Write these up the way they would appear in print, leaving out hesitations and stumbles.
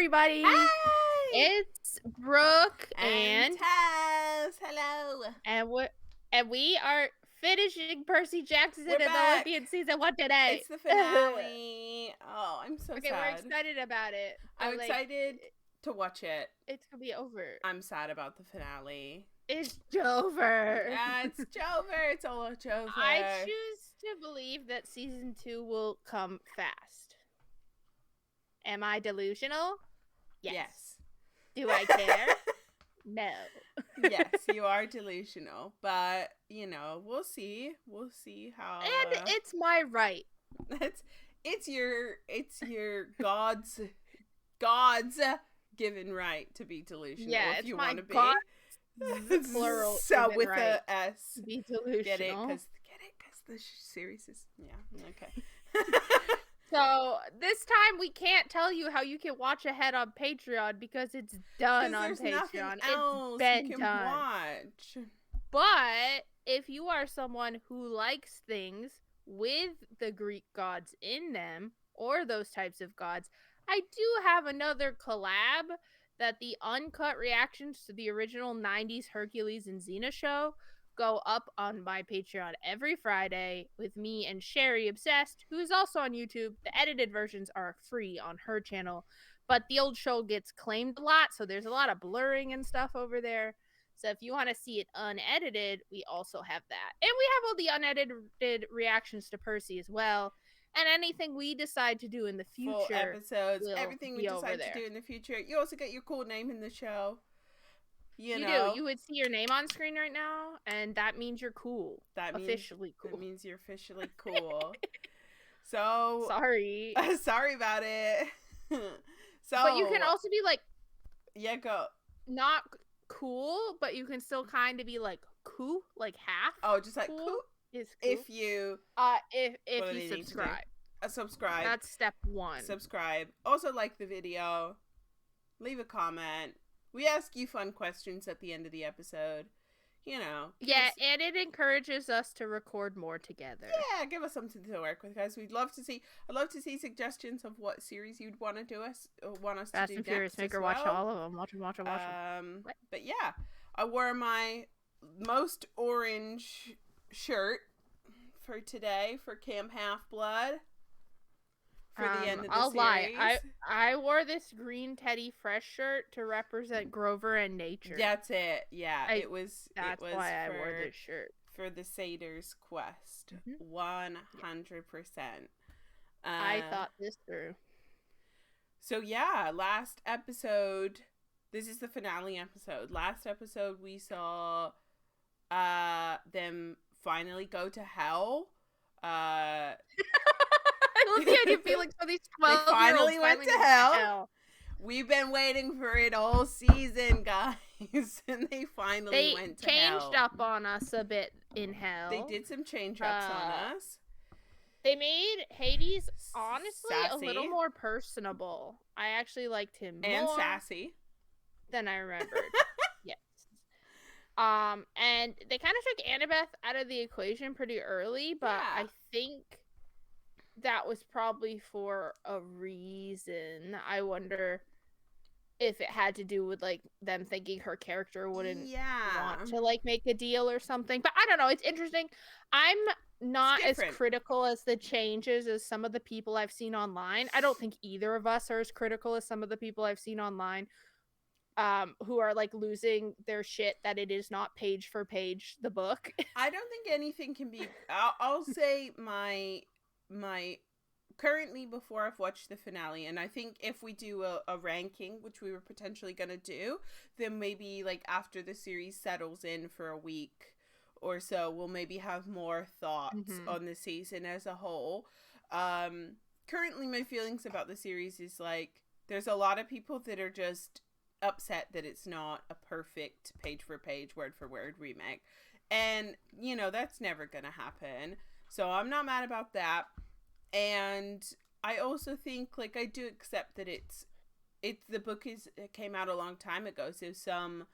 everybody. Hi! It's Brooke and Tess. Hello. and we are finishing Percy Jackson We're in the back. Olympian season 1 today. It's the finale. Oh, I'm so Okay, sad. we're excited about it. I'm excited to watch it. It's gonna be over. I'm sad about the finale. It's over. It's Jover. It's all Jover. I choose to believe that season 2 will come fast. Am I delusional? Yes. Do I care? No. Yes, you are delusional, but we'll see. We'll see how. And it's my right. It's your God's given right to be delusional. Yeah, if it's you my want to be. Plural. So with right a S. to be delusional. Get it? Because the series is okay. So this time we can't tell you how you can watch ahead on Patreon because it's done on Patreon. It's been done. Watch. But if you are someone who likes things with the Greek gods in them or those types of gods, I do have another collab that the uncut reactions to the original 90s Hercules and Xena show go up on my Patreon every Friday with me and Sherry Obsessed, who is also on YouTube. The edited versions are free on her channel, but the old show gets claimed a lot, so there's a lot of blurring and stuff over there. So if you want to see it unedited, we also have that. And we have all the unedited reactions to Percy as well. And anything we decide to do in the future. Full episodes, everything we decide to do in the future. You also get your cool name in the show. You know. Do. You would see your name on screen right now, and that means you're cool. That means officially cool. That means you're officially cool. So sorry. Sorry about it. But you can also be like, yeah, go. Not cool, but you can still kind of be like cool, like half. Oh, just like cool. Is cool. If you subscribe. Subscribe. That's step 1. Subscribe. Also like the video. Leave a comment. We ask you fun questions at the end of the episode. Yeah, and it encourages us to record more together. Yeah, give us something to work with, guys. I'd love to see suggestions of what series you'd want us to do Fast and Furious Maker, watch all of them. Watch them. But yeah, I wore my most orange shirt for today for Camp Half-Blood. For the end of the I'll series. lie. I wore this green Teddy Fresh shirt to represent Grover and nature. That's it. Yeah, That's why I wore this shirt for the Satyr's quest. 100%. I thought this through. So yeah, last episode. This is the finale episode. Last episode we saw them finally go to hell. I love the idea of feeling for these 12 They finally went to hell. We've been waiting for it all season, guys. And they finally went to hell. They changed up on us a bit in hell. They did some change ups on us. They made Hades, honestly, sassy. a little more personable. I actually liked him more. And sassy. Than I remembered. Yes. And they kind of took Annabeth out of the equation pretty early, but yeah. I think that was probably for a reason. I wonder if it had to do with like them thinking her character wouldn't want to like make a deal or something. But I don't know. It's interesting. I'm not as critical as the changes as some of the people I've seen online. I don't think either of us are as critical as some of the people I've seen online who are like losing their shit that it is not page for page the book. I don't think anything can be I'll say my currently, before I've watched the finale, and I think if we do a ranking, which we were potentially going to do, then maybe like after the series settles in for a week or so, we'll maybe have more thoughts on the season as a whole. Currently my feelings about the series is like there's a lot of people that are just upset that it's not a perfect page for page, word for word remake, and that's never gonna happen. So I'm not mad about that. And I also think like I do accept that it's the book came out a long time ago, so some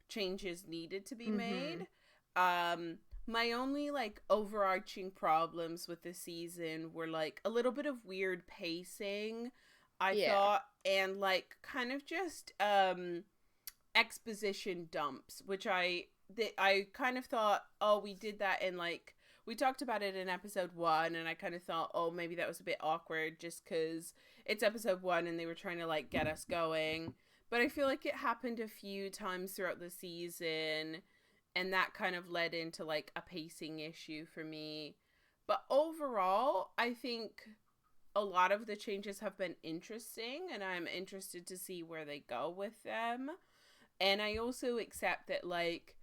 changes needed to be made. My only like overarching problems with the season were like a little bit of weird pacing. I Yeah. thought, and like kind of just exposition dumps, which I kind of thought, oh, we did that in like, we talked about it in episode 1, and I kind of thought, oh, maybe that was a bit awkward just because it's episode 1 and they were trying to like get us going. But I feel like it happened a few times throughout the season, and that kind of led into like a pacing issue for me. But overall, I think a lot of the changes have been interesting, and I'm interested to see where they go with them. And I also accept that like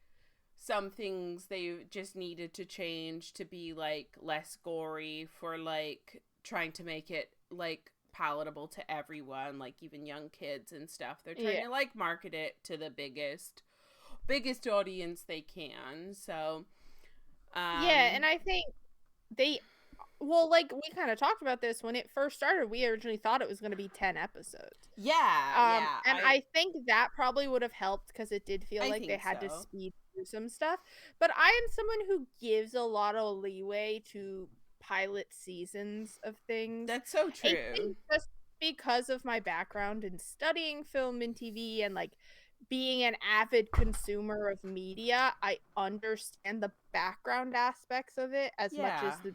some things they just needed to change to be like less gory for like trying to make it like palatable to everyone, like even young kids and stuff. They're trying Yeah. to like market it to the biggest audience they can. So Yeah, and um I think they well, like we kind of talked about this when it first started. We originally thought it was going to be 10 episodes. yeah, yeah, And I think that probably would have helped because it did feel I like they think had to so. speed through some stuff. But I am someone who gives a lot of leeway to pilot seasons of things. That's so I think true. just because of my background in studying film and TV and like being an avid consumer of media, I understand the background aspects of it as much Yeah. as the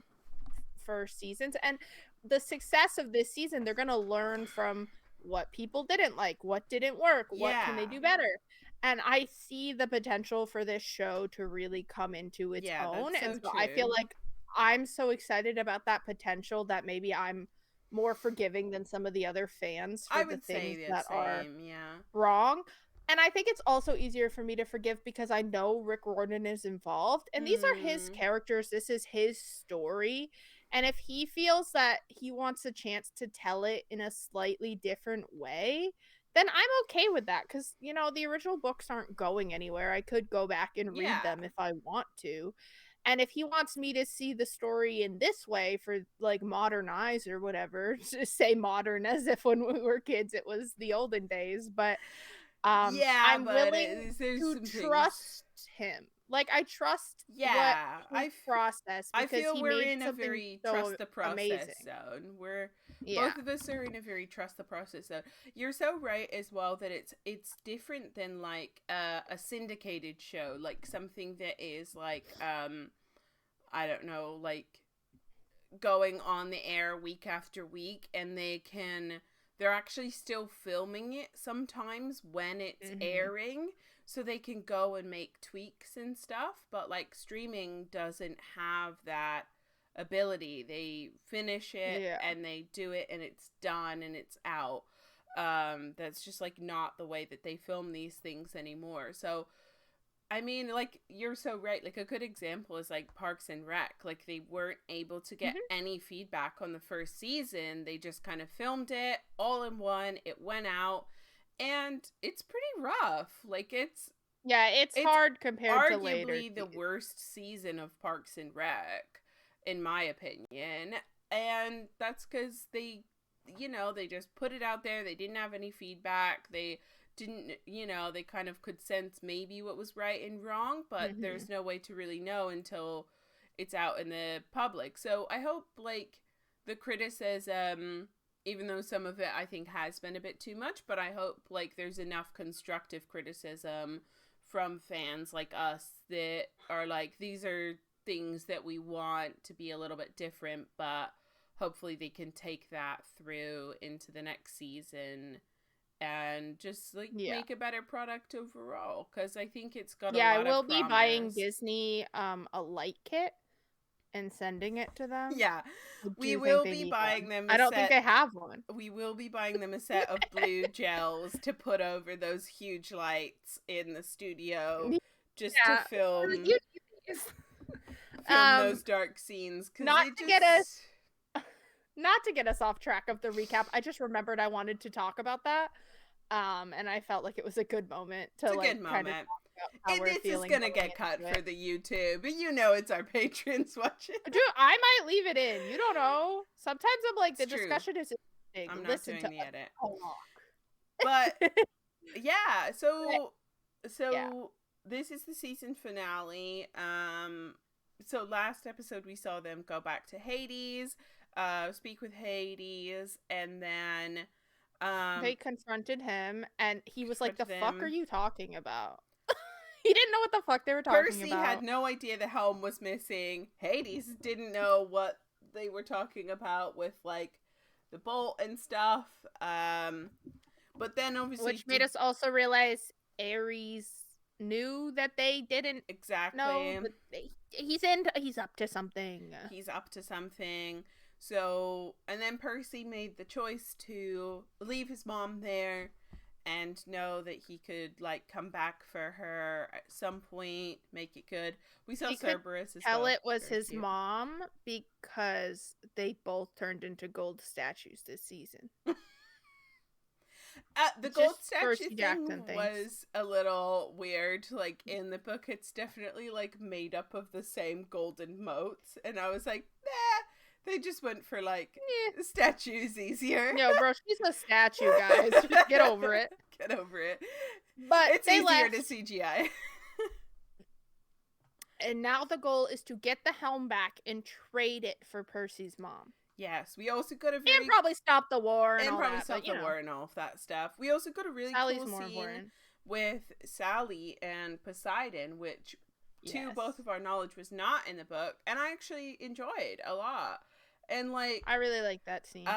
first seasons. And the success of this season, they're going to learn from what people didn't like, what didn't work, what can they Yeah. do better. And I see the potential for this show to really come into its Yeah, own. that's And so so I feel true. like I'm so excited about that potential that maybe I'm more forgiving than some of the other fans for I the would say things the that are same, yeah. wrong. And I think it's also easier for me to forgive because I know Rick Riordan is involved and these are his Mm, characters. This is his story. And if he feels that he wants a chance to tell it in a slightly different way, then I'm okay with that because, you know, the original books aren't going anywhere. I could go back and read yeah. them if I want to. And if he wants me to see the story in this way for like modern eyes or whatever, to say modern as if when we were kids it was the olden days, but Yeah, I'm but willing there's to some things. trust him. Like I trust what Yeah, his process I because feel he we're made in a something very so trust the process amazing. zone. We're Yeah. both of us are in a very trust the process zone. You're so right as well that it's different than like a syndicated show, like something that is like I don't know, like going on the air week after week, and they're actually still filming it sometimes when it's Mhm. airing, so they can go and make tweaks and stuff. But like streaming doesn't have that ability. They finish it Yeah. and they do it and it's done and it's out. That's just like not the way that they film these things anymore. So I mean, like, you're so right. Like, a good example is like Parks and Rec. Like, they weren't able to get Mhm. any feedback on the first season. They just kind of filmed it all in one. It went out, and it's pretty rough. Like, Yeah, it's it's hard compared to later arguably the seasons. worst season of Parks and Rec, in my opinion. And that's because they just put it out there. They didn't have any feedback. They didn't, they kind of could sense maybe what was right and wrong, but there's Mhm. no way to really know until it's out in the public. So I hope, like, the criticism, even though some of it I think has been a bit too much, but I hope, like, there's enough constructive criticism from fans like us that are like, these are things that we want to be a little bit different, but hopefully they can take that through into the next season and just like Yeah. make a better product overall, because I think it's got a Yeah, I lot of will be buying promise. Disney a light kit and sending it to them. Yeah, I we do think will they be need buying one. them I a don't think set they have one. we will be buying them a set of blue gels to put over those huge lights in the studio just to Yeah, for film YouTubers. film those dark scenes, because Not it to get us just not to get us off track of the recap. I just remembered I wanted to talk about that. And I felt like it was a good moment it's to a good like kind of moment. talk about how we're This is feeling gonna going get cut into it. for the YouTube, but it's our patrons watching. Dude, I might leave it in. You don't know. Sometimes I'm like It's the true. discussion is I'm interesting. not Listen to doing the us edit. talk. But yeah, But, yeah. so this is the season finale. So last episode we saw them go back to Hades, speak with Hades, and then They confronted him, and he was like, "The Confronted fuck are him. you talking about?" He didn't know what the fuck they were talking Percy about. had no idea the helm was missing. Hades didn't know what they were talking about with like the bolt and stuff. But then obviously Which made us also realize Ares knew that they didn't know. exactly. But he's up to something. He's up to something. So, and then Percy made the choice to leave his mom there and know that he could like come back for her at some point, make it good. We saw He could Cerberus as tell well. it was Very his cute. mom because they both turned into gold statues this season. The It's gold just statue Percy thing Jackson things. was a little weird. Like in the book, it's definitely like made up of the same golden motes, and I was like, nah. They just went for like statues easier. No, bro, she's a statue, guys. Just get over it. Get over it. But It's they easier left, to CGI. and now the goal is to get the helm back and trade it for Percy's mom. Yes, we also got a And very probably stop the war and all probably that. stop But, you the know, war and all of that stuff. We also got a really Sally's cool more scene important. with Sally and Poseidon, which to Yes. both of our knowledge was not in the book, and I actually enjoyed a lot. And like I really like that scene.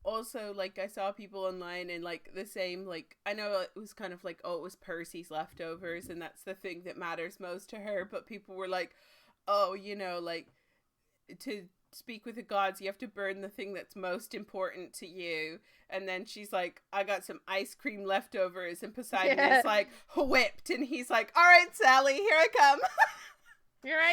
also like I saw people online and like the same, like I know it was kind of like, oh, it was Percy's leftovers and that's the thing that matters most to her, but people were like, oh, you know, like to speak with the gods you have to burn the thing that's most important to you. And then she's like, I got some ice cream leftovers, and Poseidon is like whipped, and he's like, all right, Sally, here I come. Here I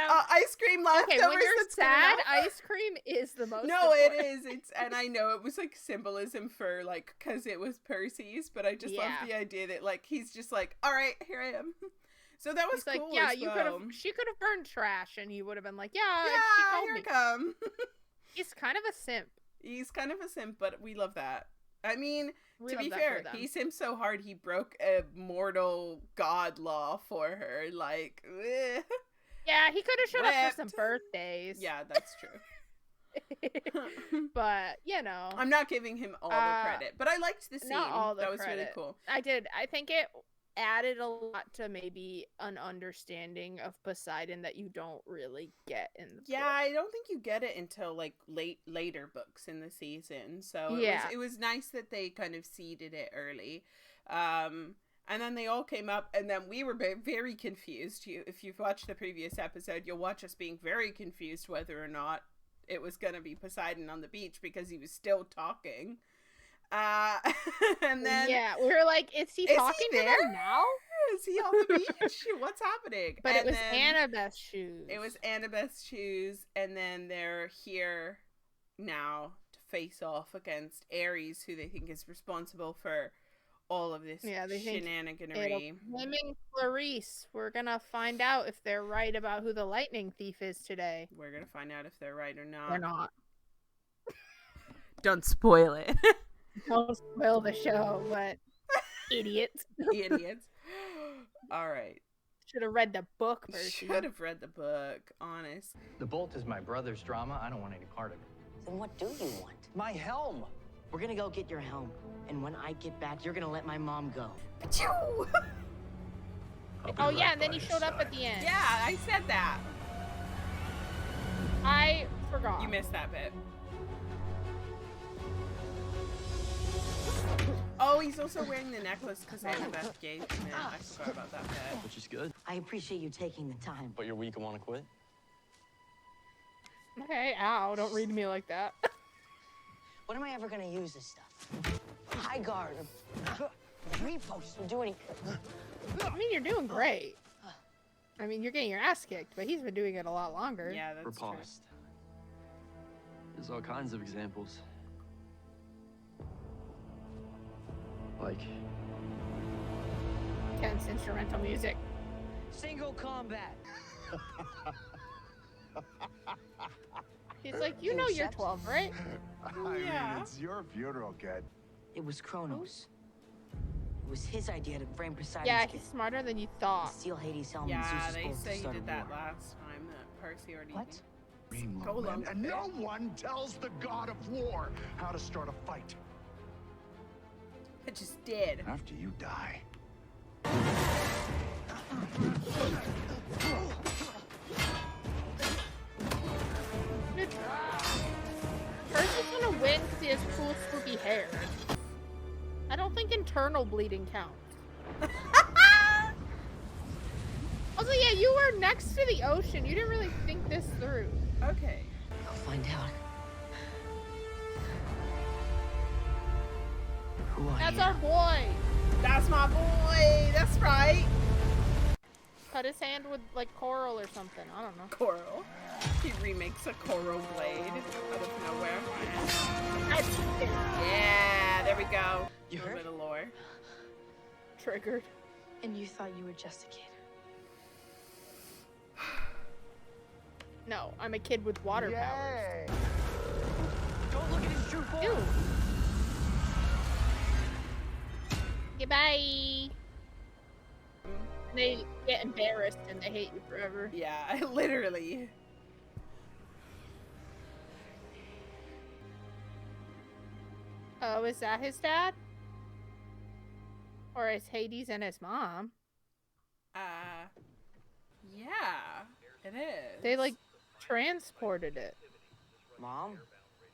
am. Ice cream leftovers. Okay, when you're that's sad, ice cream is the most no, important. it is. It's, and I know it was like symbolism for like because it was Percy's, but I just love the idea that like he's just like, all right, here I am. So that was He's cool. like, yeah, as you well. could have. She could have burned trash, and he would have been like, yeah, Yeah, she called here me. I come. He's kind of a simp. He's kind of a simp, but we love that. I mean, We to love be that fair, for them. he simped so hard he broke a mortal god law for her. Like, Yeah, he could have showed up for some Whipped. birthdays. yeah, that's true. But, you know. I'm not giving him all the credit, but I liked the scene. Not all the that was credit. really cool. I did. I think it added a lot to maybe an understanding of Poseidon that you don't really get in the Yeah, book. I don't think you get it until like later books in the season. So it was nice that they kind of seeded it early. And then they all came up, and then we were very confused. If you've watched the previous episode, you'll watch us being very confused whether or not it was going to be Poseidon on the beach because he was still talking. And then we were like, is he talking to them now? Is he on the beach? What's happening? But and it was then Annabeth's shoes. It was Annabeth's shoes, and then they're here now to face off against Ares, who they think is responsible for all of this shenaniganery. Blaming Clarice. We're gonna find out if they're right about who the lightning thief is today. We're gonna find out if they're right or not. They're not. Don't spoil it. Don't spoil the show, but idiots. Idiots. All right. Should have read the book, Percy. Should have read the book, honest. The bolt is my brother's drama. I don't want any part of it. Then what do you want? My helm! We're gonna go get your helm. And when I get back, you're gonna let my mom go. Oh, yeah, and then he showed up at the end. Yeah, I said that. I forgot. You missed that bit. Oh, he's also wearing the necklace because Annabeth gave him it. I forgot about that bit. Which is good. I appreciate you taking the time. But you're weak and want to quit? Okay, ow, don't read me like that. When am I ever gonna use this stuff? High guard. Repost. I'm doing. I mean, you're doing great. I mean, you're getting your ass kicked, but he's been doing it a lot longer. Yeah, that's true. Riposte. There's all kinds of examples. Like, Tense instrumental music. Single combat. He's like, you know you're 12, right? I mean, it's your funeral, kid. It was Kronos. It was his idea to frame Poseidon's Yeah, gift. he's smarter than you thought. Steal Hades' helm and Yeah, Zeus's they bolt to say he start a did that war. last time. That Percy already What? did. Green Go Lowman, along and with no it. one tells the god of war how to start a fight. I just did. After you die. Percy's gonna win because he has cool, spooky hair. I don't think internal bleeding counts. Also, yeah, you were next to the ocean. You didn't really think this through. Okay. I'll find out. Who I That's am. our boy. That's my boy. That's right. Cut his hand with, like, coral or something. I don't know. Coral. He remakes a coral blade out of nowhere. Yeah, there we go. You A heard? little lore. Triggered. And you thought you were just a kid. No, I'm a kid with water powers. Don't look at his true form. Ew. Goodbye. They get embarrassed and they hate you forever. Yeah, literally. Oh, is that his dad? Or is Hades and his mom? Yeah, it is. They, like, transported it. Mom?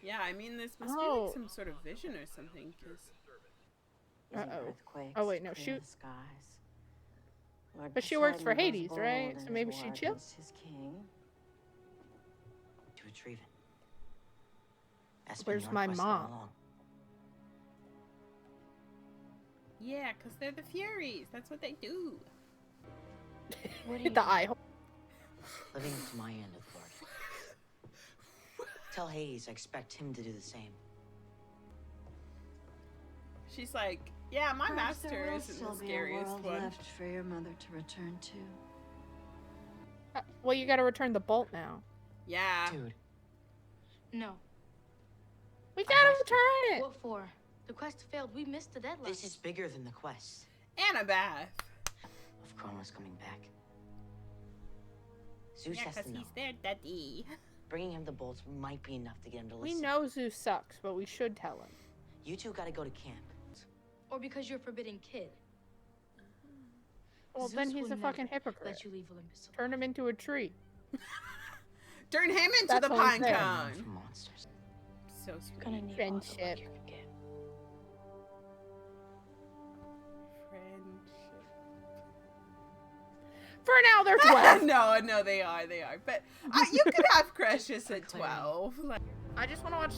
Yeah, I mean, this must be Oh. like some sort of vision or something, because... Uh-oh. Oh, wait, no, shoot. But she But works for Hades, right? So maybe she chills? His king. To retrieve it. That's Where's been my your quest all mom? along. Yeah, because they're the Furies. That's what they do. What do you The eye hole. Living up to my end of the bargain. Tell Hades I expect him to do the same. She's like, yeah, my Perhaps there master will isn't still the be a scariest world one. left for your mother to return to. Well, you gotta return the bolt now. Yeah. Dude, No. We gotta return it! What for? The quest failed. We missed the deadline. this is bigger than the quest Annabeth. of Kronos coming back. Zeus Yeah, has because to know. he's their daddy. Bringing him the bolts might be enough to get him to We listen. know Zeus sucks, but we should tell him. You two gotta go to camp. Or because you're a forbidden kid. Well, Zeus then he's will a fucking never hypocrite. Let you leave Olympus alone. Turn him into a tree. Turn him into That's the what I'm pine saying. cone. For monsters. So You're gonna sweet. need all the luck Friendship. you can get. Friendship. For now, they're 12. no, they are. But you could have crushes at 12. Like, I just want to watch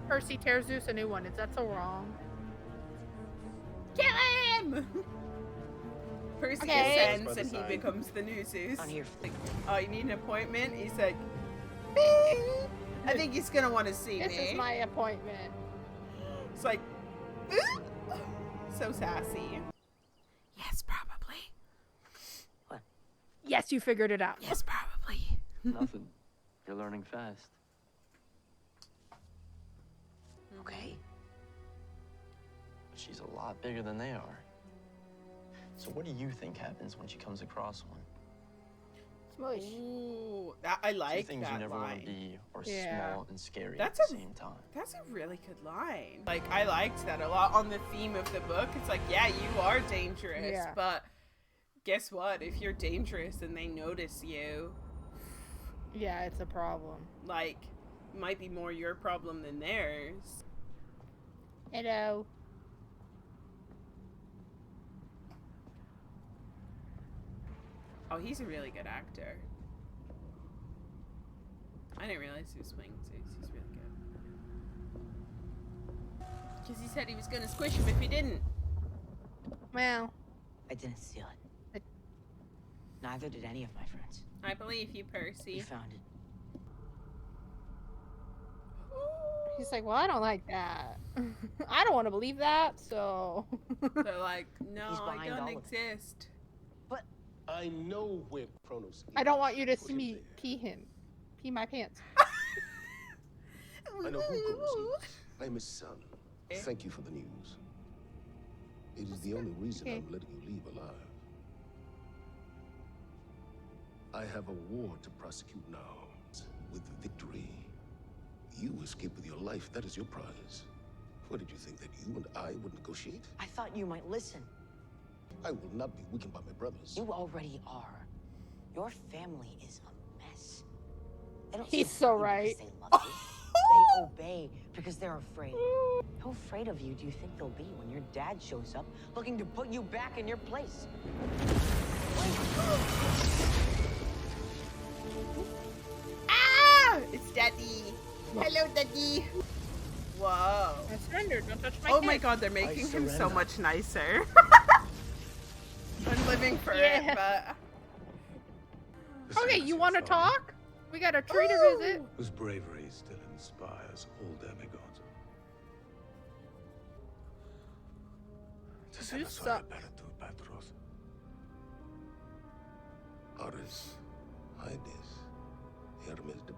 Percy tear Zeus a new one. Is that so wrong? kill him! Percy Okay. ascends and he becomes the new Zeus. I'm here for Like, oh, you need an appointment? He's like, bing! I think he's gonna want to see This me. is my appointment. It's like, "Ooh." So sassy. Yes, probably. Yes, you figured it out. Yes, probably. Nothing. You're learning fast. Okay. But she's a lot bigger than they are. So what do you think happens when she comes across one? Smush. Ooh, I Two like things that you never want line. to be are Yeah. small and scary That's at the a- same time. That's a really good line. Like, I liked that a lot on the theme of the book. It's like, yeah, you are dangerous, Yeah. but guess what? If you're dangerous and they notice you, Yeah, it's a problem. like, it might be more your problem than theirs. Hello. Oh, he's a really good actor. I didn't realize he was playing Zeus. He's really good. Because he said he was going to squish him if he didn't. Well, I didn't steal it. I- Neither did any of my friends. I believe you, We Percy. found it. he's like, well, I don't like that. I don't want to believe that, so. They're like, no, He's I behind don't all of it. exist. I know where Kronos is. I don't want you to Put see him me there. pee him. Pee my pants. I know who Kronos is. I am his son. Thank you for the news. It is the only reason Okay. I'm letting you leave alive. I have a war to prosecute now. With victory, you escape with your life. That is your prize. What did you think, that you and I would negotiate? I thought you might listen. I will not be weakened by my brothers. You already are. Your family is a mess. They don't He's support so you right. because they love you. They obey because they're afraid. How afraid of you do you think they'll be when your dad shows up looking to put you back in your place? Ah! It's Daddy. Hello, Daddy. Whoa. I surrendered. Don't touch my Oh kid. my god, they're making him so much nicer. I'm living for Yeah. it, but... Okay, you want to talk? We got a tree to visit. Whose bravery still inspires all demigods. You suck. Ares, Hades, Hermes de...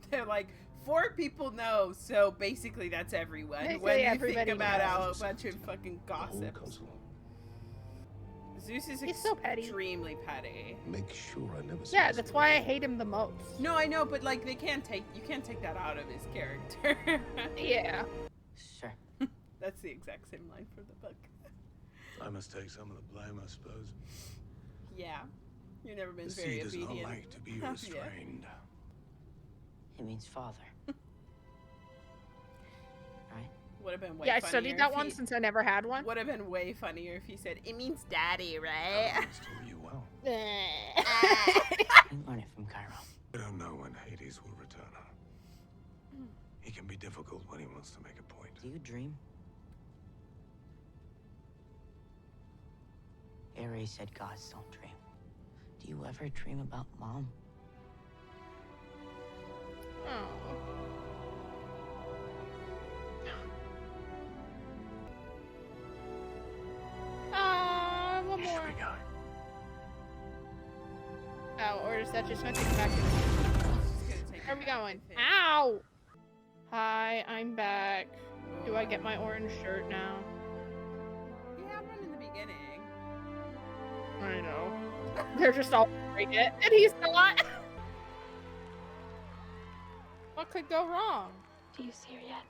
They're like, 4 people know, so basically that's everyone. Basically When you think everybody about how a knows. bunch of fucking The whole gossips. council. Zeus is He's so petty. extremely petty. Make sure I never see Yeah, this that's why I again. hate him the most. No, I know, but like you can't take that out of his character. Yeah. Sure. That's the exact same line from the book. I must take some of the blame, I suppose. Yeah. You've never been The very sea does not obedient. like to be Yeah. restrained. It means father. Right? Would have been way Yeah, I funnier studied that if one he- since I never had one. Would have been way funnier if he said, "It means daddy, right?" It's taught you well. You learn it from Cairo. I don't know when Hades will return home. He can be difficult when he wants to make a point. Do you dream? Ares said gods don't dream. Do you ever dream about Mom? Oh. One Here more. we go. Oh, or is that just gonna take it back to Where are we going? think. Ow! Hi, I'm back. Do I get my orange shirt now? You had one in the beginning. I know. They're just all wearing it, and he's not. What could go wrong? Do you see her yet?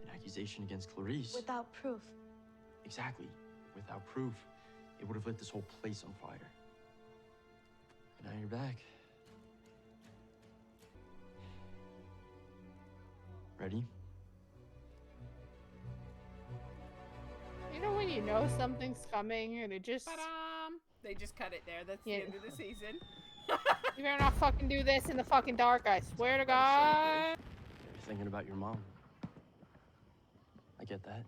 An accusation against Clarice. Without proof. Exactly. Without proof, it would have lit this whole place on fire. And now you're back. Ready? You know when you know something's coming and it just... Ba-dum! They just cut it there. That's Yeah. the end of the season. You better not fucking do this in the fucking dark, I swear to God. You're thinking about your mom. I get that.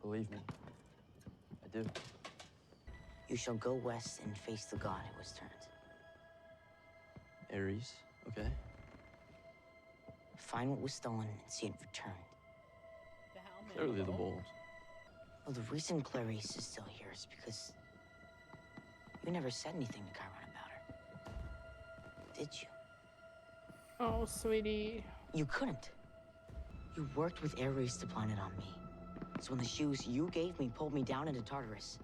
Believe me, I do. You shall go west and face the god who was turned. Ares, okay? Find what was stolen and see it returned. The helmet. Clearly the bold. Well, the reason Clarice is still here is because you never said anything to Chiron about her. Did you? Oh, sweetie. You couldn't. You worked with Ares to plan it on me. So when the shoes you gave me pulled me down into Tartarus,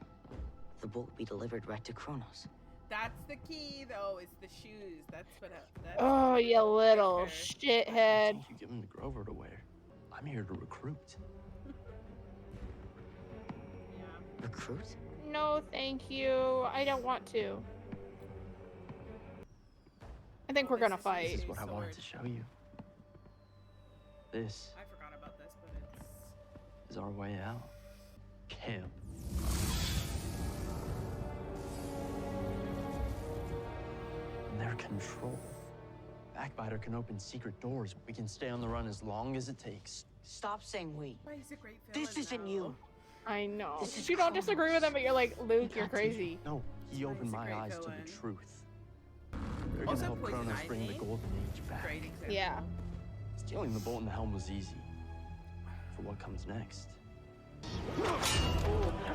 the bolt would be delivered right to Kronos. That's the key, though. Is the shoes. That's what. That's Oh, you little I shithead. think you give him to Grover to wear. I'm here to recruit. Yeah. Recruit? No, thank you. I don't want to. I think we're gonna This is fight. This is what I wanted Sword. to show you. This I forgot about this, but it's. is our way out. Kill. And their control. Backbiter can open secret doors. We can stay on the run as long as it takes. Stop saying we. Why he's a great villain, This isn't though. you. I know. This is You don't disagree with him, but you're like, Luke, you're got to. crazy. No, he why opened he's a my great eyes to villain. the truth. They're Also gonna help Poison Kronos bring the Ivy. golden age back. Great example. Yeah. Stealing the bolt and the helm was easy. For what comes next?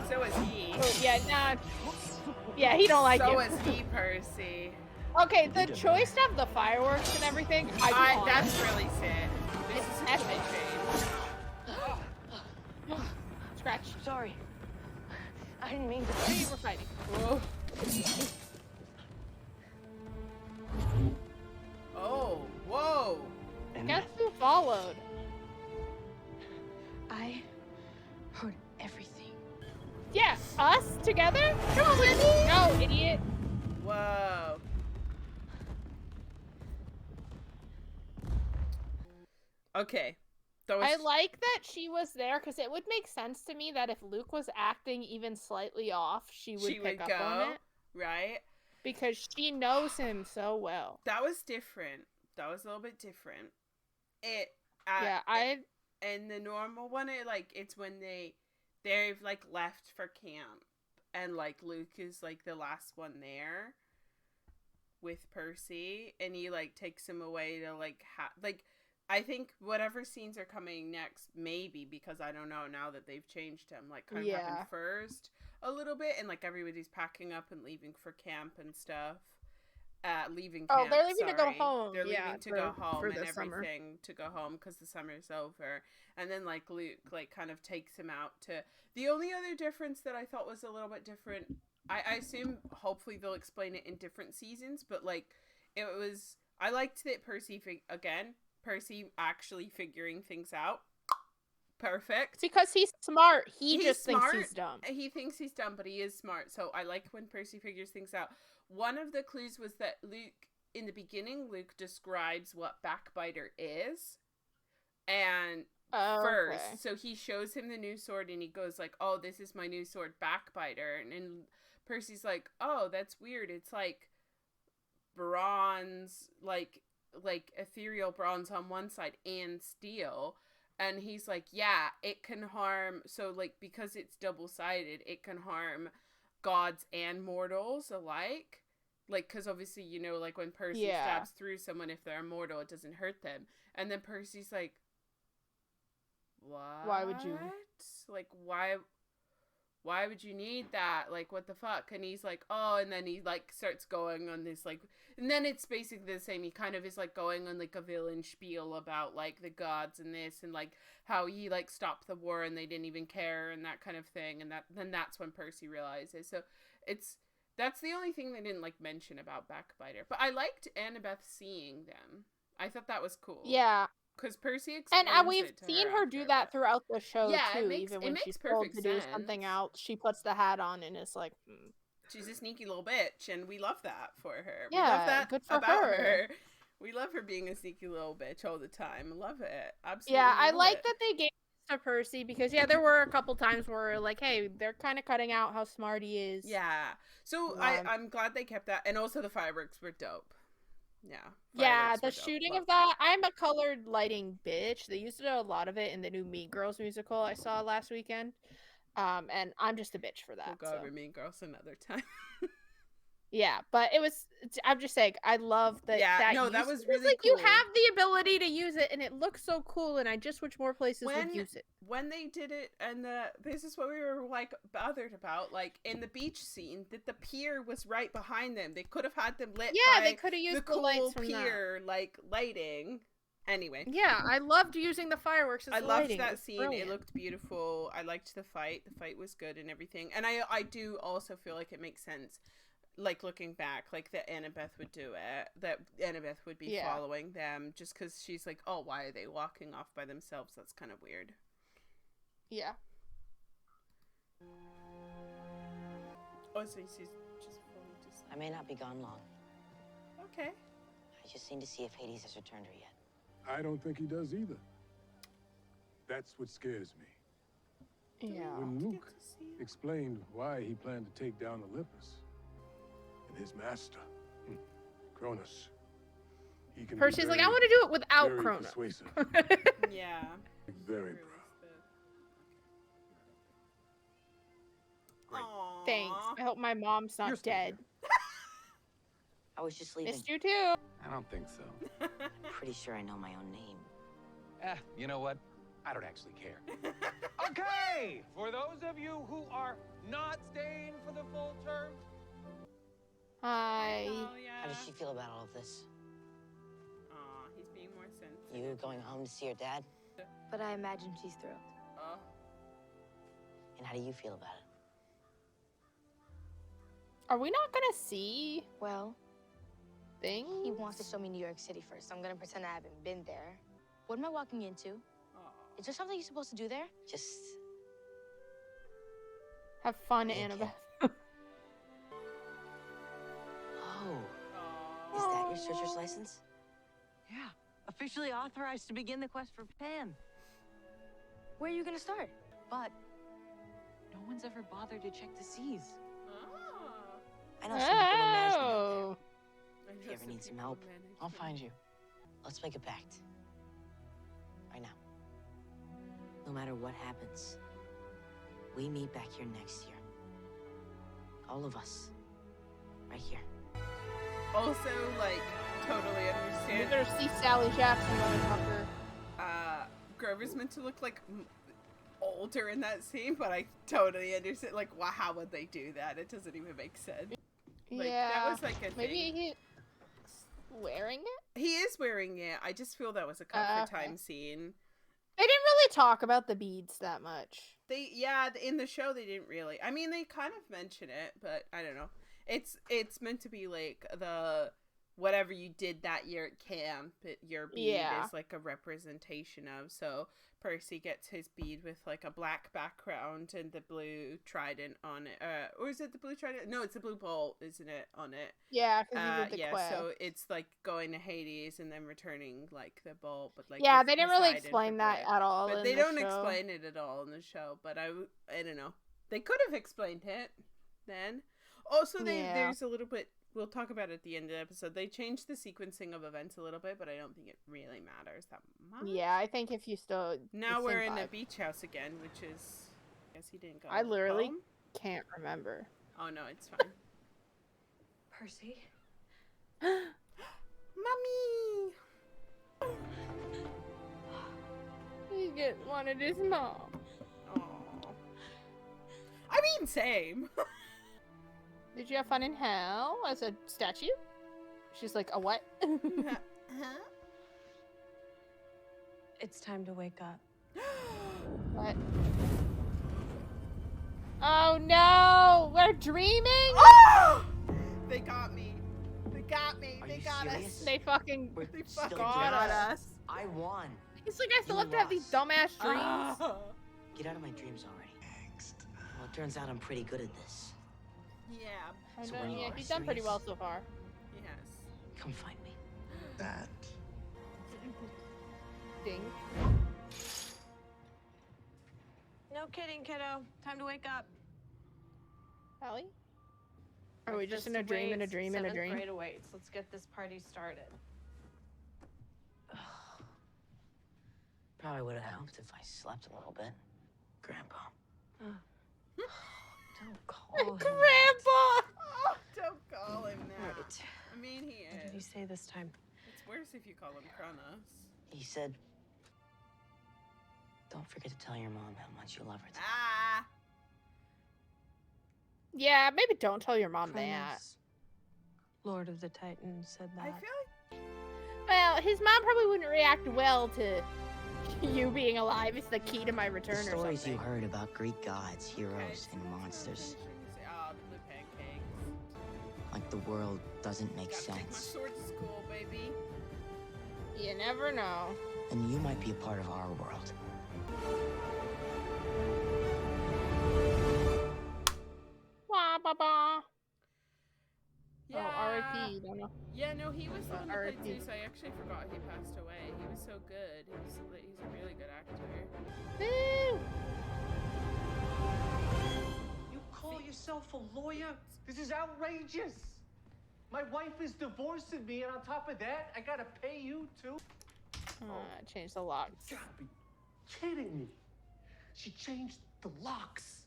So is he. Oh, yeah, nah. Yeah, he don't like So it. is he, Percy. Okay, the choice to have the fireworks and everything, That's really sad. This It's is a epic. shame. Scratch. Sorry. I didn't mean to. Hey, we're fighting. Whoa. Oh, whoa. And Guess who followed? I heard everything. Yeah, us together? No, idiot. Whoa. Okay. That was I like that she was there because it would make sense to me that if Luke was acting even slightly off, she would pick up on it right? because she knows him so well. That was different. That was a little bit different. And the normal one, it's when they've like left for camp, and like Luke is like the last one there with Percy, and he like takes him away to I think whatever scenes are coming next, maybe, because I don't know now that they've changed him, like kind of happen first a little bit, and like everybody's packing up and leaving for camp and stuff. Leaving camp, they're leaving to go home. They're leaving to go home and everything summer. To go home because the summer's over. And then like Luke like kind of takes him out to. The only other difference that I thought was a little bit different, I assume hopefully they'll explain it in different seasons, but like it was, I liked that Percy actually figuring things out. Perfect. Because he's smart. He's just smart. thinks he's dumb. He thinks he's dumb, but he is smart. So I like when Percy figures things out. One of the clues was that in the beginning, Luke describes what Backbiter is. And first, so he shows him the new sword and he goes like, oh, this is my new sword, Backbiter. And Percy's like, oh, that's weird. It's like bronze, like ethereal bronze on one side and steel. And he's like, yeah, it can harm. So like, because it's double-sided, it can harm gods and mortals alike. Like, because obviously, you know, like when Percy stabs through someone, if they're immortal, it doesn't hurt them. And then Percy's like, what? Why would you? Like, why would you need that? Like, what the fuck? And he's like, oh, and then he like starts going on this like, and then it's basically the same. He kind of is like going on like a villain spiel about like the gods and this and like how he like stopped the war and they didn't even care and that kind of thing. And then that's when Percy realizes. So that's the only thing they didn't like mention about Backbiter. But I liked Annabeth seeing them. I thought that was cool. Yeah. Because Percy explains and we've seen her do that throughout the show too. Even when she's told to do something else, she puts the hat on and is like, she's a sneaky little bitch, and we love that for her. Yeah, we love that good for about her. We love her being a sneaky little bitch all the time. Love it. Absolutely. Yeah, I like that they gave it to Percy because there were a couple times where like, hey, they're kind of cutting out how smart he is. Yeah. So I'm glad they kept that, and also the fireworks were dope. Yeah. Yeah, the shooting of that. I'm a colored lighting bitch. They used a lot of it in the new Mean Girls musical I saw last weekend. And I'm just a bitch for that. We'll go over Mean Girls another time. Yeah, but I'm just saying, I love that. Yeah, that was really like cool. You have the ability to use it, and it looks so cool, and I just wish more places would use it. When they did it, and this is what we were like bothered about, like in the beach scene, that the pier was right behind them. They could have had them lit. Yeah, by they could have used the lights from pier, like lighting. Anyway. Yeah, I loved using the fireworks as lighting. I loved that scene. Brilliant. It looked beautiful. I liked the fight. The fight was good and everything. And I do also feel like it makes sense. Like looking back, like that Annabeth would do it, that Annabeth would be following them just because she's like, oh, why are they walking off by themselves? That's kind of weird. Yeah. Oh, so she's just falling to sleep. I may not be gone long. Okay. I just need to see if Hades has returned her yet. I don't think he does either. That's what scares me. Yeah. When Luke explained why he planned to take down Olympus, his master, Cronus. Percy's like, I want to do it without very Cronus. Persuasive. Yeah. Very proud. Thanks. I hope my mom's not dead. I was just leaving. Missed you too. I don't think so. Pretty sure I know my own name. You know what? I don't actually care. Okay! For those of you who are not staying for the full term, Hi. Oh, yeah. How does she feel about all of this? Aw, he's being more sensitive. You going home to see your dad? But I imagine she's thrilled. Oh. And how do you feel about Are we not gonna see Well, things? he wants to show me New York City first. So I'm gonna pretend I haven't been there. What am I walking into? Aw. Is there something you're supposed to do there? Just Have fun, Thank Annabeth. oh, Aw. is that your searcher's license? Yeah. Officially authorized to begin the quest for Pan. Where are you gonna start? But no one's ever bothered to check the seas. I know some people in management out there. Oh. If you ever need some help, I'll find you. let's make a pact. Right now. No matter what happens, we meet back here next year. All of us. Right here. Also, like, totally You're understand. gonna see Sally Jackson, motherfucker. Grover's meant to look like older in that scene, but I totally understand. Like, wow, how would they do that? It doesn't even make sense. Like, Yeah. that was like a Maybe thing. he's wearing it? He is wearing it. I just feel that was a cut for Okay. time scene. They didn't really talk about the beads that much. In the show they didn't really. I mean, they kind of mention it, but I don't know. It's meant to be like the whatever you did that year at camp, your bead Yeah. is like a representation of. So Percy gets his bead with like a black background and the blue trident on it. Or is it the blue trident? No, it's the blue bolt, isn't it, on it? Yeah, because he did the Yeah, quest. so it's like going to Hades and then returning like the bolt, but like Yeah, with they didn't really Poseidon for explain that good. at all. But in they the don't show. explain it at all in the show. But I don't know. They could have explained it then. Also, there's a little bit. We'll talk about it at the end of the episode. They changed the sequencing of events a little bit, but I don't think it really matters that much. Yeah, I think if you still Now it's we're in a 5. beach house again, which is. I guess he didn't go. I literally home? can't remember. Oh no, it's fine. Percy? Mommy. He just wanted his mom. Aw. I mean, same. Did you have fun in hell as a statue? She's like, a what? Huh? It's time to wake up. What? Oh no! We're dreaming? Oh! They got me. They got me. Are They you got serious? us. They fucking We're They still fucking got got us. us. I won. He's like, I still You have to have these lost. dumbass dreams. Ah. Get out of my dreams already. Well, it turns out I'm pretty good at this. Yeah, I So know, when you yeah, are he's done pretty well serious? so far. yes. Come find me. That Ding. No kidding, kiddo. Time to wake up. Allie? Are we just in a dream, in a dream, in a dream? Grade awaits. Let's get this party started. Probably would have helped if I slept a little bit. Grandpa. Don't call him. Grandpa! Oh, don't call him that. Right. I mean, he What did he is. say this time? It's worse if you call him Kronos. He said, don't forget to tell your mom how much you love her. Ah! Yeah, maybe don't tell your mom that. Kronos, Lord of the Titans, said that. I feel like Well, his mom probably wouldn't react well to you being alive. It's the key to my The return or stories something. you heard about Greek gods, heroes, and monsters, Oh, the blue pancakes. like the world doesn't make Gotta take my sense. sword to school, baby. You never know. And you might be a part of our world. Wah, ba, ba. Yeah. Oh, R.I.P. Don't know. Yeah, no, he was the one that played R.I.P. Zeus. I actually forgot he passed away. He was so good. He's a really good actor. Woo! You call yourself a lawyer? This is outrageous. My wife is divorcing me, and on top of that, I gotta pay you too? Change the locks. You gotta be kidding me. She changed the locks.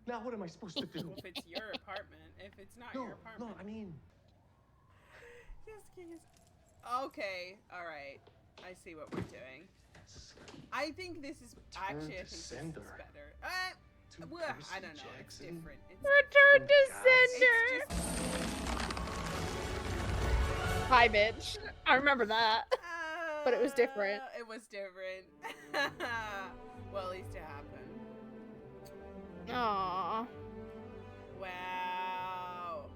Now what am I supposed to do? Well, if it's your apartment. If it's not No, your apartment. I mean, Yes. Okay, alright. I see what we're doing. I think this is actually I think this is sender. better. To Well, I Percy don't know. It's Jackson. different. It's Return to Gods. sender! just, Hi, bitch. I remember that. But it was different. It was different. Well, at least it happened. Aww. Wow.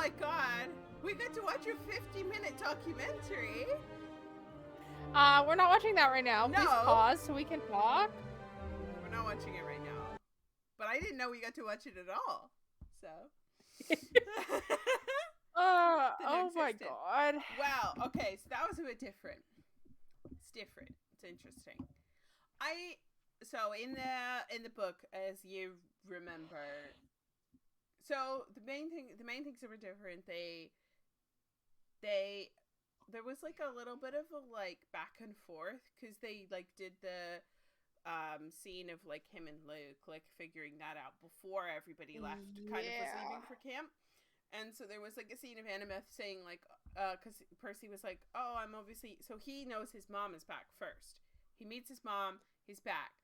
my god. We got to watch a 50-minute documentary. We're not watching that right now. No. Please pause so we can talk. We're not watching it right now. But I didn't know we got to watch it at all. So. Oh my god. Wow. Okay, so that was a bit different. It's different. It's interesting. So in the book, as you remember, so the main things that were different, there was like a little bit of a like back and forth because they like did the scene of like him and Luke like figuring that out before everybody left, kind of was leaving for camp. And so there was like a scene of Annabeth saying like, because Percy was like, oh, I'm obviously, so he knows his mom is back first. He meets his mom, he's back.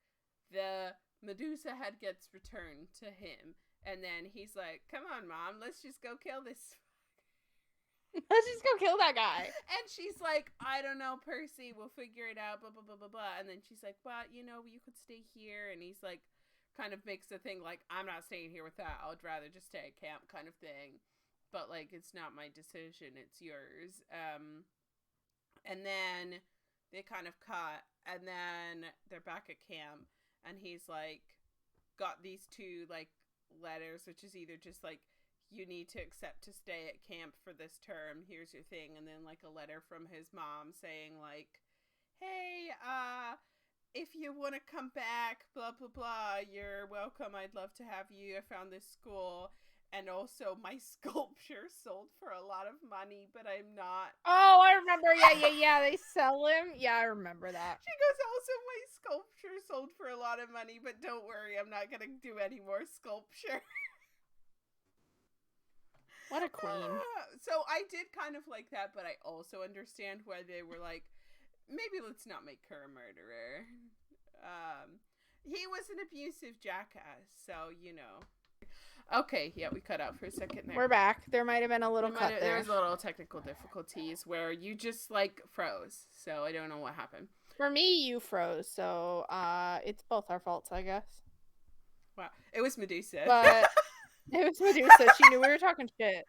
The Medusa head gets returned to him. And then he's like, come on, Mom, let's just go kill this. Let's just go kill that guy. And she's like, I don't know, Percy, we'll figure it out, blah, blah, blah, blah, blah. And then she's like, well, you know, you could stay here. And he's like, kind of makes the thing like, I'm not staying here with that. I would rather just stay at camp kind of thing. But, like, it's not my decision. It's yours. And then they kind of cut. And then they're back at camp. And he's, like, got these two, like, letters, which is either just, like, you need to accept to stay at camp for this term. Here's your thing. And then, like, a letter from his mom saying, like, hey, if you want to come back, blah, blah, blah, you're welcome. I'd love to have you. I found this school. And also, my sculpture sold for a lot of money, but I'm not. Oh, I remember. Yeah. They sell him. Yeah, I remember that. She goes, also, my sculpture sold for a lot of money, but don't worry, I'm not going to do any more sculpture. What a queen. So I did kind of like that, but I also understand why they were like, maybe let's not make her a murderer. He was an abusive jackass, so, you know. Okay, yeah, we cut out for a second there. We're back. There might have been a little cut there. There was a little technical difficulties where you just, like, froze, so I don't know what happened. For me, you froze, so it's both our faults, I guess. Wow. It was Medusa. But it was Medusa. She knew we were talking shit.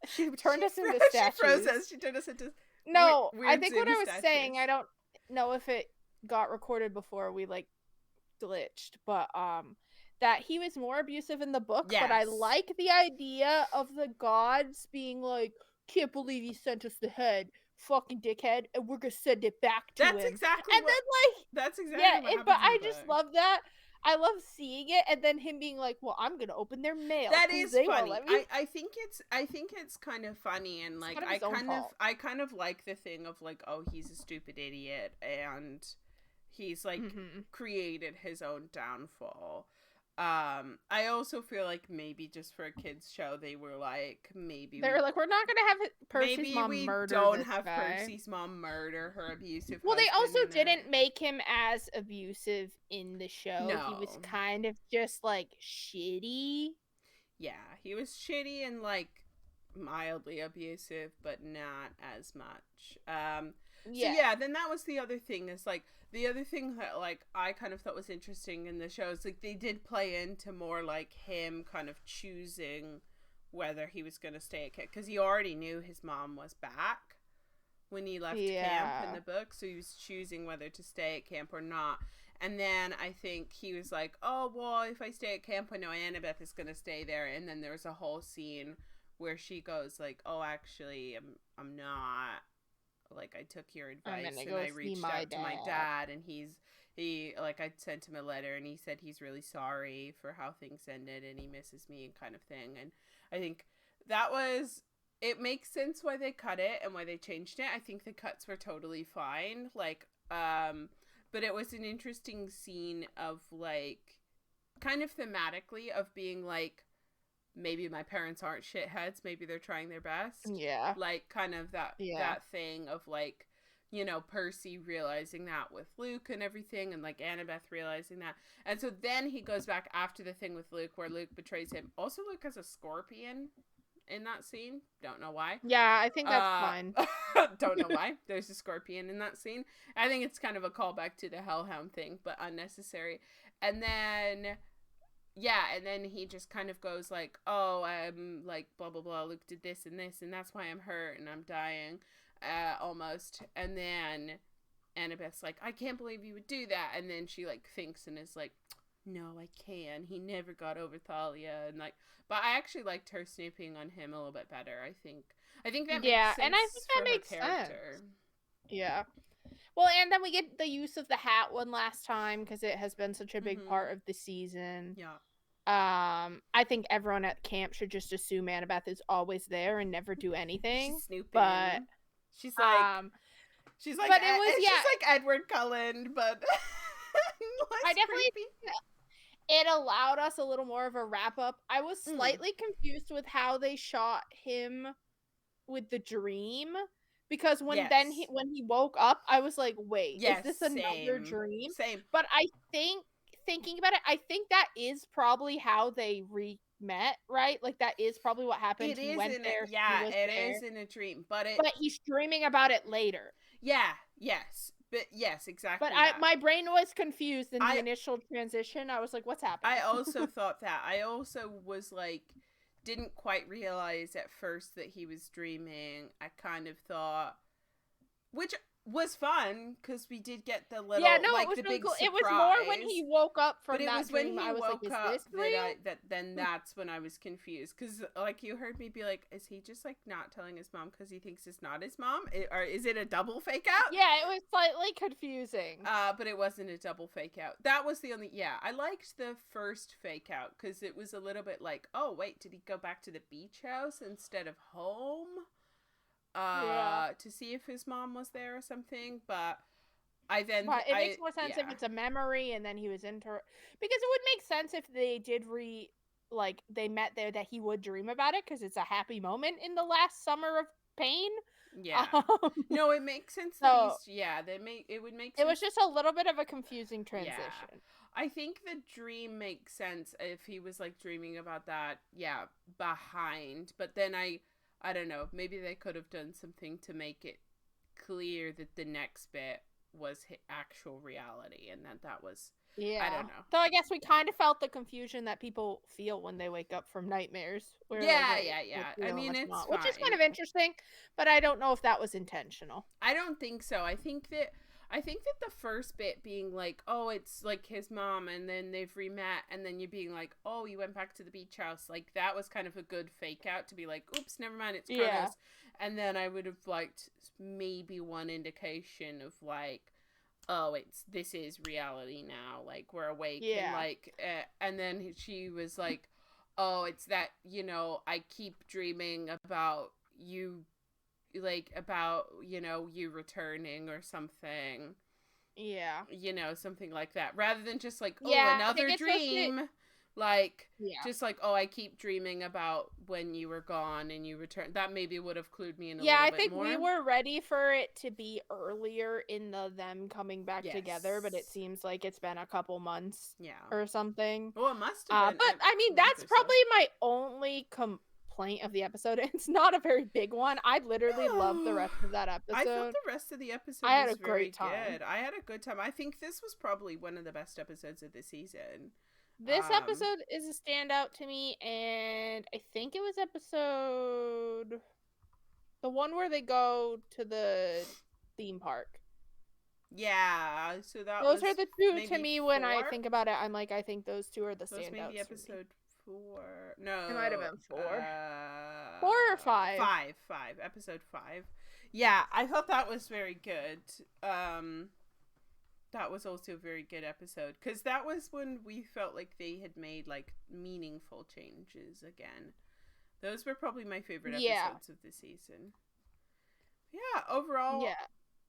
She turned us into statues. She froze us. She turned us into weird I think what I was statues. saying, I don't know if it got recorded before we, like, glitched, but, that he was more abusive in the book, yes. But I like the idea of the gods being like, can't believe he sent us the head, fucking dickhead, and we're gonna send it back to him. That's exactly and what, then, like, that's exactly what happens but I in the just book. love that. I love seeing it, and then him being like, well, I'm gonna open their mail. That is funny. I think it's kind of funny, and like I kind of like the thing of like, oh, he's a stupid idiot, and he's like created his own downfall. I also feel like maybe just for a kids show they were like, maybe we're not gonna have Percy's mom murder. Maybe we don't have Percy's mom murder her abusive. Well, they also didn't make him as abusive in the show. No. He was kind of just like shitty. Yeah, he was shitty and like mildly abusive, but not as much. So yeah, then that was the other thing is like the other thing that like I kind of thought was interesting in the show is like they did play into more like him kind of choosing whether he was going to stay at camp because he already knew his mom was back when he left camp in the book, so he was choosing whether to stay at camp or not. And then I think he was like, oh well, if I stay at camp I know Annabeth is going to stay there, and then there's a whole scene where she goes like, oh actually I'm not. Like I took your advice and I reached out to my dad, and he like I sent him a letter and he said he's really sorry for how things ended and he misses me and kind of thing. And I think that was, it makes sense why they cut it and why they changed it. I think the cuts were totally fine. Like but it was an interesting scene of like kind of thematically of being like, maybe my parents aren't shitheads, maybe they're trying their best. Yeah. Like kind of that thing of like, you know, Percy realizing that with Luke and everything, and like Annabeth realizing that. And so then he goes back after the thing with Luke where Luke betrays him. Also, Luke has a scorpion in that scene. Don't know why. Yeah, I think that's fine. Don't know why. There's a scorpion in that scene. I think it's kind of a callback to the Hellhound thing, but unnecessary. And then yeah, and then he just kind of goes like, oh, I'm like blah blah blah, Luke did this and this, and that's why I'm hurt and I'm dying, almost. And then Annabeth's like, I can't believe you would do that. And then she like thinks and is like, no, I can. He never got over Thalia. And like, but I actually liked her snooping on him a little bit better. I think that makes sense. And I think that makes sense. Yeah. Well, and then we get the use of the hat one last time because it has been such a big part of the season. Yeah. I think everyone at camp should just assume Annabeth is always there and never do anything. She's snooping. But she's like, she's like, but it was, she's like Edward Cullen, but I definitely think it allowed us a little more of a wrap up. I was slightly confused with how they shot him with the dream. Because when he woke up, I was like, wait, is this another dream? Same. But I think, thinking about it, I think that is probably how they met, right? Like, that is probably what happened. He went there. Yeah, it is in a dream. But he's dreaming about it later. Yeah, yes. But yes, exactly. But my brain was confused in the initial transition. I was like, what's happening? I also thought that. I also was like, didn't quite realize at first that he was dreaming. I kind of thought, which was fun because we did get the little, it was the really big cool. Surprise. It was more when he woke up from that dream. When he I was woke like, is up this real? then that's when I was confused because like you heard me be like, is he just like not telling his mom because he thinks it's not his mom, or is it a double fake out? Yeah, it was slightly confusing. But it wasn't a double fake out. That was the only. Yeah, I liked the first fake out because it was a little bit like, oh wait, did he go back to the beach house instead of home? To see if his mom was there or something, but it makes more sense if it's a memory and then he was because it would make sense if they did they met there that he would dream about it because it's a happy moment in the last summer of pain. Yeah. No, it makes sense. It would make sense. It was just a little bit of a confusing transition. Yeah. I think the dream makes sense if he was like dreaming about that, behind, but then I don't know, maybe they could have done something to make it clear that the next bit was actual reality and that was, I don't know. So I guess we kind of felt the confusion that people feel when they wake up from nightmares. Where I mean, it's fine. Which is kind of interesting, but I don't know if that was intentional. I don't think so. I think that the first bit being like, oh, it's like his mom and then they've remet and then you being like, oh, you went back to the beach house. Like that was kind of a good fake out to be like, oops, never mind, it's Kronos. Yeah. And then I would have liked maybe one indication of like, oh, this is reality now. Like we're awake. Yeah. And like, and then she was like, oh, it's that, I keep dreaming about you. Like about you returning or something, something like that, rather than just like another dream, just like, oh, I keep dreaming about when you were gone and you returned. That maybe would have clued me in a little bit more. I think we were ready for it to be earlier in them coming back together, but it seems like it's been a couple months or something. Well, it must have been, but I mean that's probably my only complaint of the episode. It's not a very big one. I literally loved the rest of that episode. I thought the rest of the episode I had was a great time. Good. I had a good time. I think this was probably one of the best episodes of the season. This episode is a standout to me, and I think it was the one where they go to the theme park. Yeah, so those are the two to me. 4? When I think about it, I'm like, I think those two are the standouts. Maybe episode 4. No, it might have been 4. 4 or 5. 5. Episode 5. Yeah, I thought that was very good. That was also a very good episode because that was when we felt like they had made like meaningful changes again. Those were probably my favorite episodes of the season. Yeah, overall,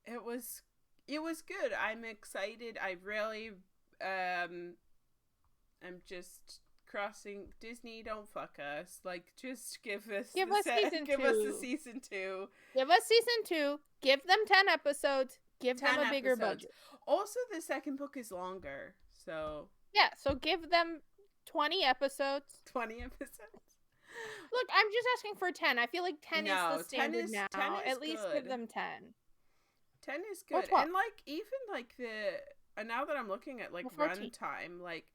it was good. I'm excited. I really, I'm just crossing Disney. Don't fuck us. Like, just give us season 2. Give us the season 2. Give us season 2. Give them 10 episodes. Give them a bigger budget. Also, the second book is longer, so so give them 20 episodes. 20 episodes. Look, I'm just asking for 10. I feel like 10 is the standard now. 10 is At least good. Give them 10. 10 is good, and like even like now that I'm looking at like runtime, like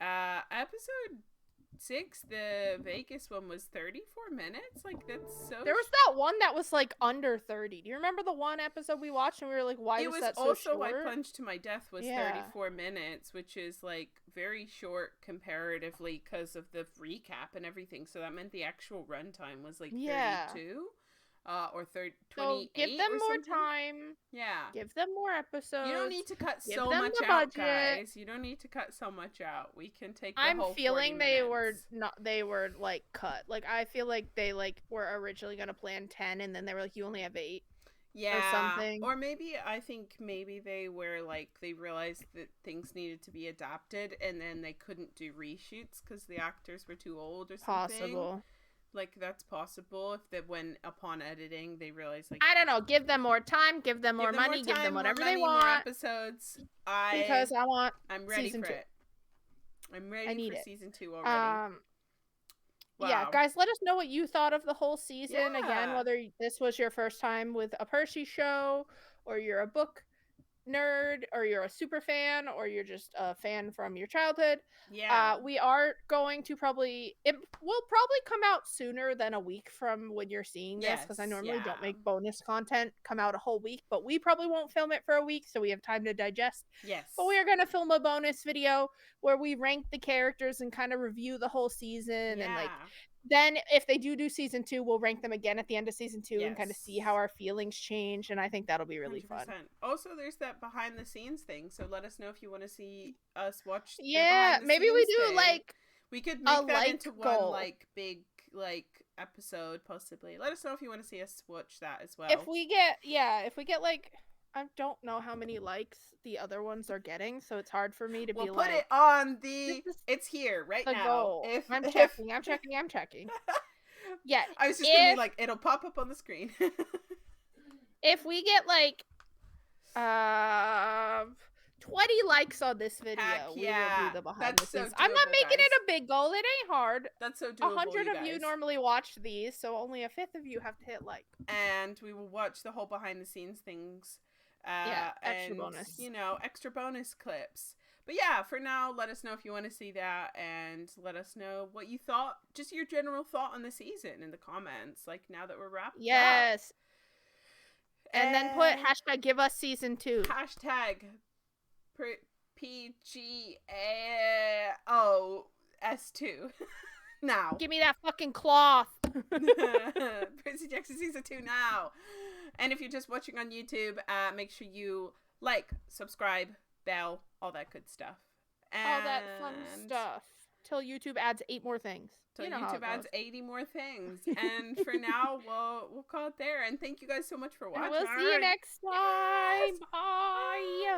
Episode 6, the Vegas one, was 34 minutes. Like, that's so. There was that one that was like under 30. Do you remember the one episode we watched and we were like, why was that so short? It was also Why Plunge to My Death was 34 minutes, which is like very short comparatively because of the recap and everything. So that meant the actual runtime was like 32. Or 28. So give them more time. Yeah. Give them more episodes. You don't need to cut so much out, guys. You don't need to cut so much out. We can take the whole 40 minutes. I'm feeling they were like cut. Like I feel like they like were originally gonna plan 10 and then they were like, you only have 8. Yeah. Or something. Or maybe I think maybe they were like they realized that things needed to be adapted and then they couldn't do reshoots because the actors were too old or something. Possible. Like, that's possible if that when upon editing they realize, like, I don't know, give them more time, give them more money, give them whatever they want. More episodes. Because I'm ready for it. I'm ready for season 2 already. Wow. Yeah, guys, let us know what you thought of the whole season. Yeah. Again, whether this was your first time with a Percy show, or you're a book nerd, or you're a super fan, or you're just a fan from your childhood. Yeah. We are going to it will probably come out sooner than a week from when you're seeing this, because I normally don't make bonus content come out a whole week, but we probably won't film it for a week, so we have time to digest. Yes. But we are going to film a bonus video where we rank the characters and kind of review the whole season, and like then if they do season 2, we'll rank them again at the end of season 2 and kind of see how our feelings change, and I think that'll be really 100%. fun. Also, there's that behind the scenes thing, so let us know if you want to see us watch maybe we do thing. Like we could make that into one like big like episode possibly. Let us know if you want to see us watch that as well. If we get like, I don't know how many likes the other ones are getting, so it's hard for me to be like. We'll put it on it's here right now. Goal. I'm checking. Yeah. I was just gonna be like, it'll pop up on the screen. If we get like 20 likes on this video, we will do the behind the scenes. I'm not making it a big goal. It ain't hard. That's so doable. 100 of you normally watch these, so only a fifth of you have to hit like. And we will watch the whole behind the scenes things. Extra and, bonus. Extra bonus clips. But yeah, for now, let us know if you want to see that, and let us know what you thought, just your general thought on the season in the comments, like now that we're wrapped up. And then put hashtag give us season 2. Hashtag PGAOS2. Now. Give me that fucking cloth. Percy Jackson season 2 now. And if you're just watching on YouTube, make sure you like, subscribe, bell, all that good stuff. All that fun stuff. Till YouTube adds 8 more things. Till YouTube adds 80 more things. And for now, we'll call it there. And thank you guys so much for watching. And we'll see you next time. Bye.